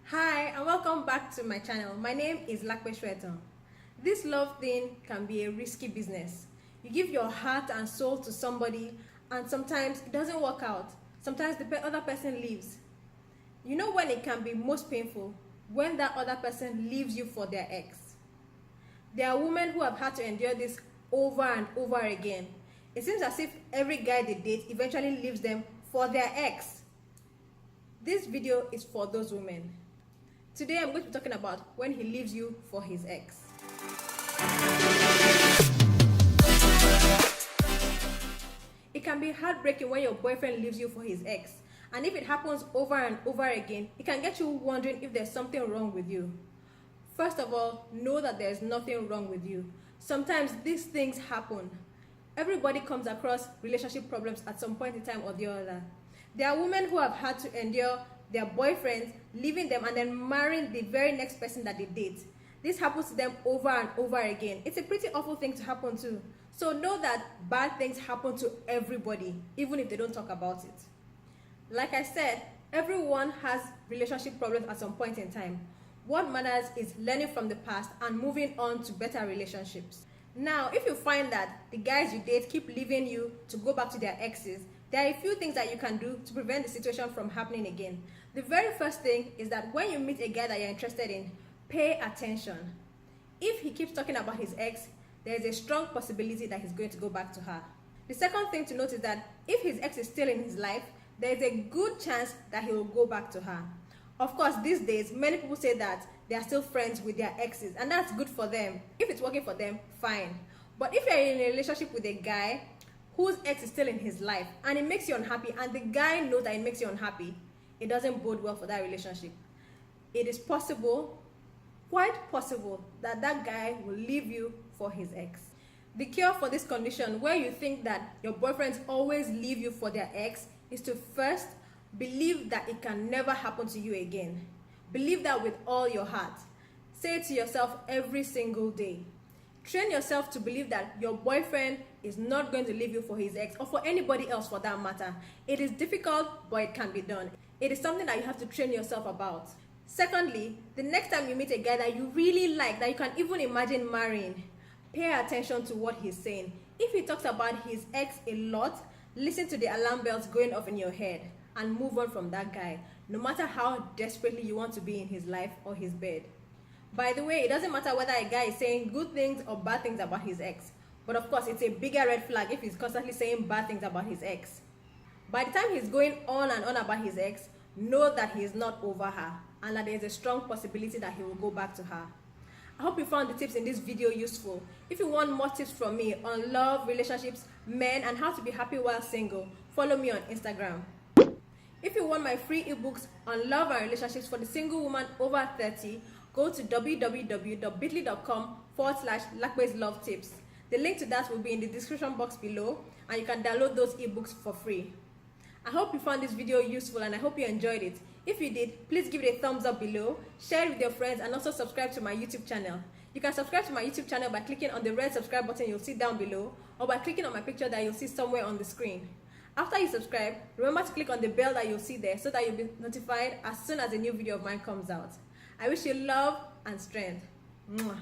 Hi and welcome back to my channel. My name is Lakwe Shweton. This love thing can be a risky business. You give your heart and soul to somebody and sometimes it doesn't work out. Sometimes the other person leaves. You know when it can be most painful? When that other person leaves you for their ex. There are women who have had to endure this over and over again. It seems as if every guy they date eventually leaves them for their ex. This video is for those women. Today I'm going to be talking about when he leaves you for his ex. It can be heartbreaking when your boyfriend leaves you for his ex, and if it happens over and over again, it can get you wondering if there's something wrong with you. First of all, know that there's nothing wrong with you. Sometimes these things happen. Everybody comes across relationship problems at some point in time or the other. There are women who have had to endure their boyfriends leaving them and then marrying the very next person that they date. This happens to them over and over again. It's a pretty awful thing to happen to. So know that bad things happen to everybody, even if they don't talk about it. Like I said, everyone has relationship problems at some point in time. What matters is learning from the past and moving on to better relationships. Now, if you find that the guys you date keep leaving you to go back to their exes, there are a few things that you can do to prevent the situation from happening again. The very first thing is that when you meet a guy that you're interested in, pay attention. If he keeps talking about his ex, there is a strong possibility that he's going to go back to her. The second thing to note is that if his ex is still in his life, there is a good chance that he will go back to her. Of course, these days, many people say that they are still friends with their exes, and that's good for them. If it's working for them, fine. But if you're in a relationship with a guy whose ex is still in his life and it makes you unhappy and the guy knows that it makes you unhappy, it doesn't bode well for that relationship. It is possible, quite possible, that that guy will leave you for his ex. The cure for this condition where you think that your boyfriends always leave you for their ex is to first believe that it can never happen to you again. Believe that with all your heart. Say it to yourself every single day. Train yourself to believe that your boyfriend is not going to leave you for his ex or for anybody else for that matter. It is difficult, but it can be done. It is something that you have to train yourself about. Secondly, the next time you meet a guy that you really like, that you can even imagine marrying, pay attention to what he's saying. If he talks about his ex a lot, listen to the alarm bells going off in your head and move on from that guy, no matter how desperately you want to be in his life or his bed. By the way, it doesn't matter whether a guy is saying good things or bad things about his ex. But of course, it's a bigger red flag if he's constantly saying bad things about his ex. By the time he's going on and on about his ex, know that he is not over her and that there is a strong possibility that he will go back to her. I hope you found the tips in this video useful. If you want more tips from me on love, relationships, men, and how to be happy while single, follow me on Instagram. If you want my free ebooks on love and relationships for the single woman over 30, go to www.bit.ly/Lakwe'sLoveTips. The link to that will be in the description box below, and you can download those ebooks for free. I hope you found this video useful and I hope you enjoyed it. If you did, please give it a thumbs up below, share it with your friends, and also subscribe to my YouTube channel. You can subscribe to my YouTube channel by clicking on the red subscribe button you'll see down below, or by clicking on my picture that you'll see somewhere on the screen. After you subscribe, remember to click on the bell that you'll see there so that you'll be notified as soon as a new video of mine comes out. I wish you love and strength. Mwah.